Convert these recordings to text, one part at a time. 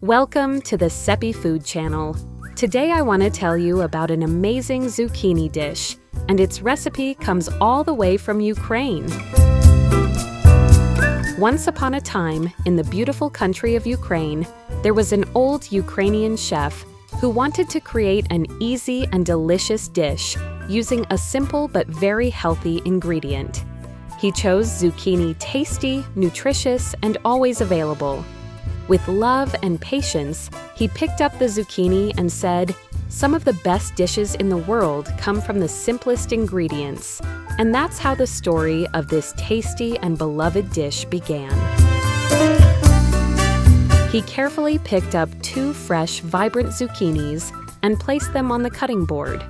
Welcome to the Sepi food channel. Today I want to tell you about an amazing zucchini dish, and its recipe comes all the way from Ukraine. Once upon a time, in the beautiful country of Ukraine, there was an old Ukrainian chef who wanted to create an easy and delicious dish using a simple but very healthy ingredient. He chose zucchini tasty, nutritious, and always available. With love and patience, he picked up the zucchini and said, "Some of the best dishes in the world come from the simplest ingredients." And that's how the story of this tasty and beloved dish began. He carefully picked up 2 fresh, vibrant zucchinis and placed them on the cutting board.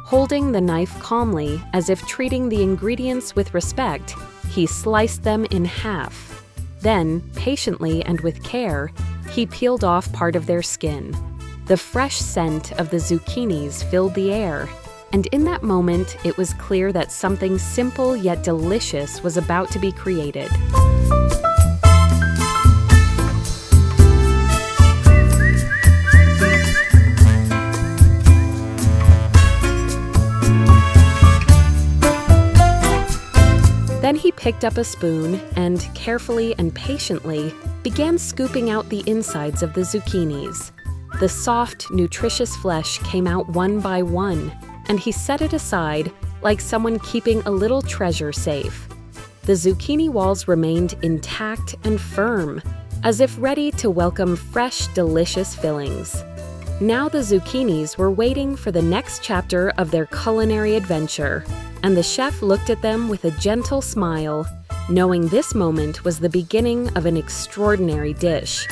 Holding the knife calmly, as if treating the ingredients with respect, he sliced them in half. Then, patiently and with care, he peeled off part of their skin. The fresh scent of the zucchinis filled the air, and in that moment, it was clear that something simple yet delicious was about to be created. Then he picked up a spoon and, carefully and patiently, began scooping out the insides of the zucchinis. The soft, nutritious flesh came out one by one, and he set it aside like someone keeping a little treasure safe. The zucchini walls remained intact and firm, as if ready to welcome fresh, delicious fillings. Now the zucchinis were waiting for the next chapter of their culinary adventure, and the chef looked at them with a gentle smile, knowing this moment was the beginning of an extraordinary dish.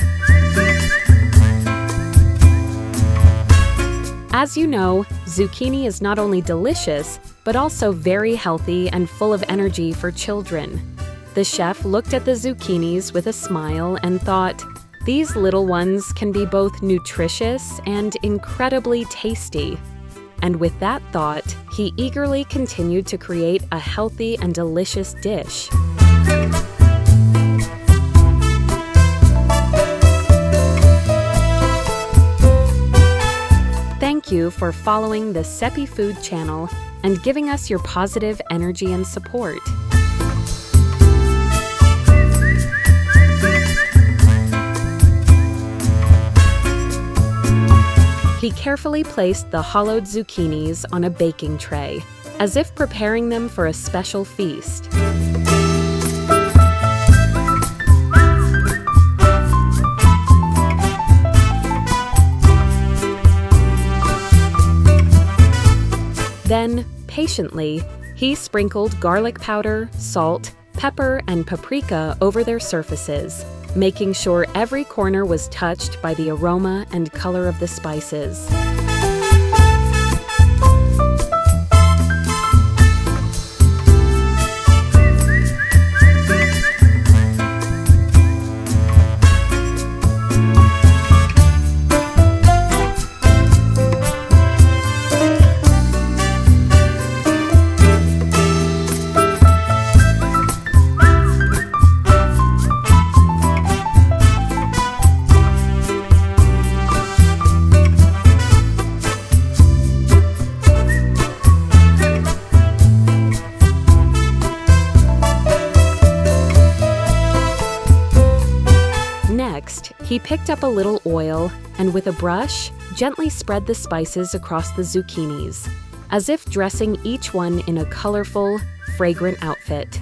As you know, zucchini is not only delicious, but also very healthy and full of energy for children. The chef looked at the zucchinis with a smile and thought, "These little ones can be both nutritious and incredibly tasty." And with that thought, he eagerly continued to create a healthy and delicious dish. Thank you for following the Sepi Food channel and giving us your positive energy and support. He carefully placed the hollowed zucchinis on a baking tray, as if preparing them for a special feast. Then, patiently, he sprinkled garlic powder, salt, pepper, and paprika over their surfaces, making sure every corner was touched by the aroma and color of the spices. Next, he picked up a little oil and with a brush, gently spread the spices across the zucchinis, as if dressing each one in a colorful, fragrant outfit.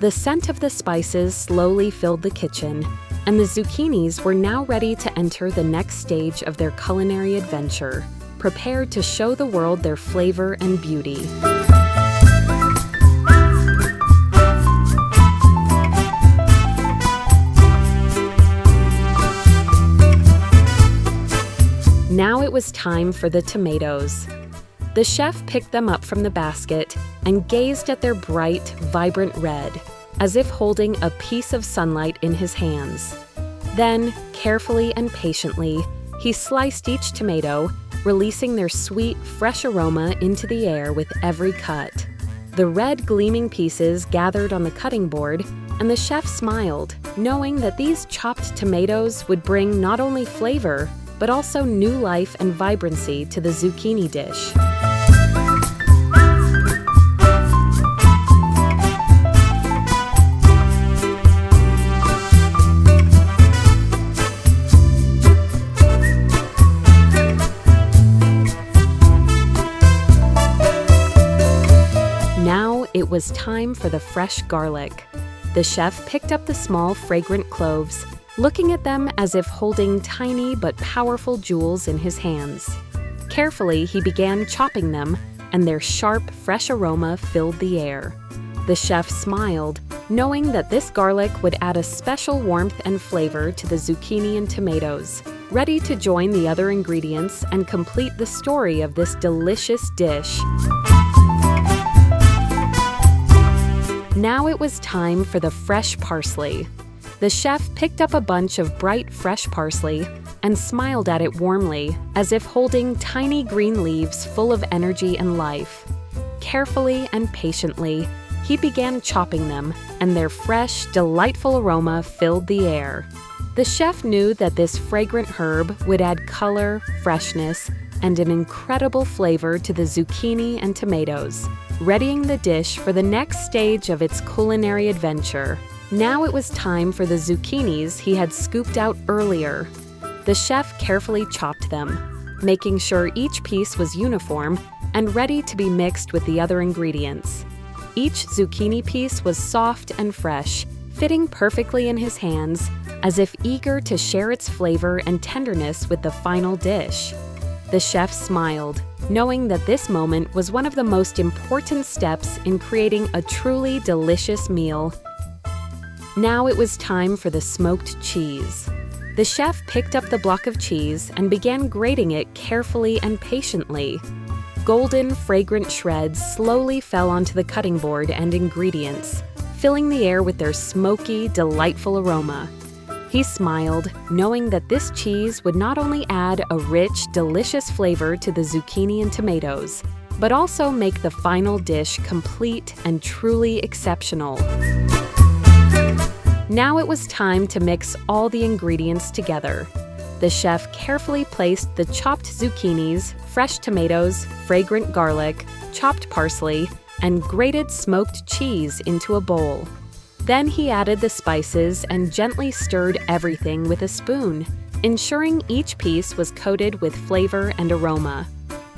The scent of the spices slowly filled the kitchen, and the zucchinis were now ready to enter the next stage of their culinary adventure, prepared to show the world their flavor and beauty. Now it was time for the tomatoes. The chef picked them up from the basket and gazed at their bright, vibrant red, as if holding a piece of sunlight in his hands. Then, carefully and patiently, he sliced each tomato, releasing their sweet, fresh aroma into the air with every cut. The red gleaming pieces gathered on the cutting board, and the chef smiled, knowing that these chopped tomatoes would bring not only flavor, but also new life and vibrancy to the zucchini dish. Now it was time for the fresh garlic. The chef picked up the small, fragrant cloves, looking at them as if holding tiny but powerful jewels in his hands. Carefully, he began chopping them, and their sharp, fresh aroma filled the air. The chef smiled, knowing that this garlic would add a special warmth and flavor to the zucchini and tomatoes, ready to join the other ingredients and complete the story of this delicious dish. Now it was time for the fresh parsley. The chef picked up a bunch of bright, fresh parsley and smiled at it warmly, as if holding tiny green leaves full of energy and life. Carefully and patiently, he began chopping them, and their fresh, delightful aroma filled the air. The chef knew that this fragrant herb would add color, freshness, and an incredible flavor to the zucchini and tomatoes, readying the dish for the next stage of its culinary adventure. Now it was time for the zucchinis he had scooped out earlier. The chef carefully chopped them, making sure each piece was uniform and ready to be mixed with the other ingredients. Each zucchini piece was soft and fresh, fitting perfectly in his hands, as if eager to share its flavor and tenderness with the final dish. The chef smiled, knowing that this moment was one of the most important steps in creating a truly delicious meal. Now it was time for the smoked cheese. The chef picked up the block of cheese and began grating it carefully and patiently. Golden, fragrant shreds slowly fell onto the cutting board and ingredients, filling the air with their smoky, delightful aroma. He smiled, knowing that this cheese would not only add a rich, delicious flavor to the zucchini and tomatoes, but also make the final dish complete and truly exceptional. Now it was time to mix all the ingredients together. The chef carefully placed the chopped zucchinis, fresh tomatoes, fragrant garlic, chopped parsley, and grated smoked cheese into a bowl. Then he added the spices and gently stirred everything with a spoon, ensuring each piece was coated with flavor and aroma.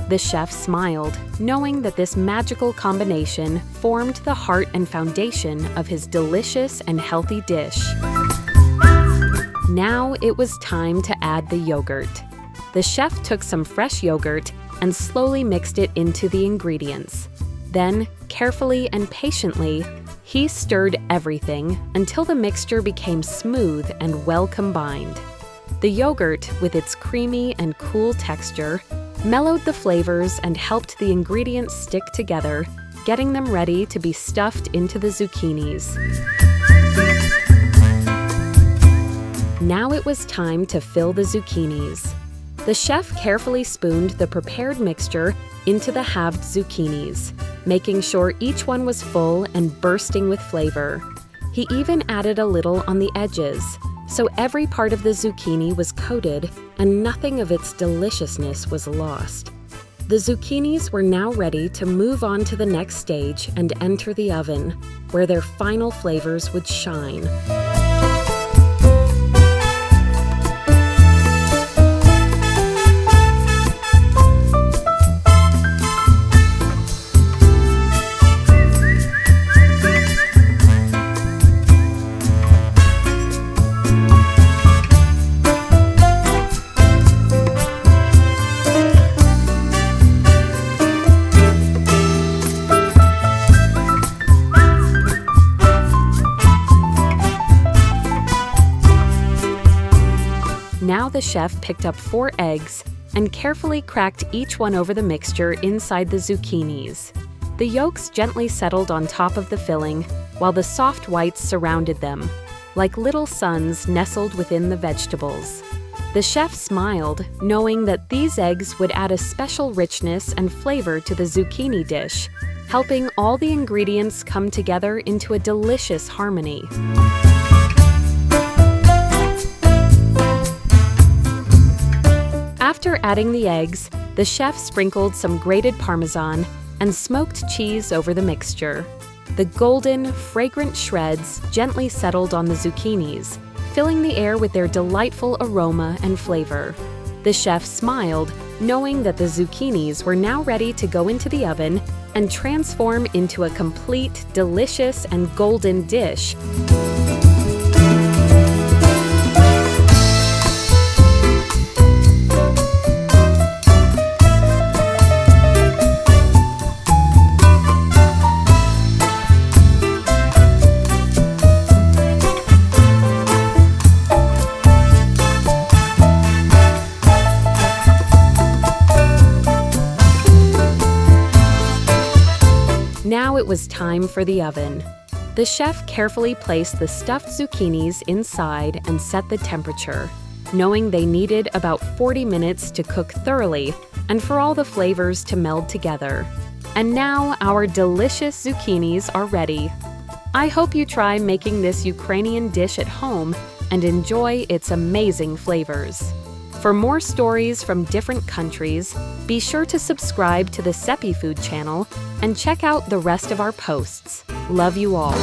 The chef smiled, knowing that this magical combination formed the heart and foundation of his delicious and healthy dish. Now it was time to add the yogurt. The chef took some fresh yogurt and slowly mixed it into the ingredients. Then, carefully and patiently, he stirred everything until the mixture became smooth and well combined. The yogurt, with its creamy and cool texture, mellowed the flavors and helped the ingredients stick together, getting them ready to be stuffed into the zucchinis. Now it was time to fill the zucchinis. The chef carefully spooned the prepared mixture into the halved zucchinis, making sure each one was full and bursting with flavor. He even added a little on the edges, so every part of the zucchini was coated and nothing of its deliciousness was lost. The zucchinis were now ready to move on to the next stage and enter the oven, where their final flavors would shine. Now the chef picked up 4 eggs and carefully cracked each one over the mixture inside the zucchinis. The yolks gently settled on top of the filling, while the soft whites surrounded them, like little suns nestled within the vegetables. The chef smiled, knowing that these eggs would add a special richness and flavor to the zucchini dish, helping all the ingredients come together into a delicious harmony. After adding the eggs, the chef sprinkled some grated Parmesan and smoked cheese over the mixture. The golden, fragrant shreds gently settled on the zucchinis, filling the air with their delightful aroma and flavor. The chef smiled, knowing that the zucchinis were now ready to go into the oven and transform into a complete, delicious, and golden dish. Now it was time for the oven. The chef carefully placed the stuffed zucchinis inside and set the temperature, knowing they needed about 40 minutes to cook thoroughly and for all the flavors to meld together. And now our delicious zucchinis are ready. I hope you try making this Ukrainian dish at home and enjoy its amazing flavors. For more stories from different countries, be sure to subscribe to the Sepi Food channel and check out the rest of our posts. Love you all.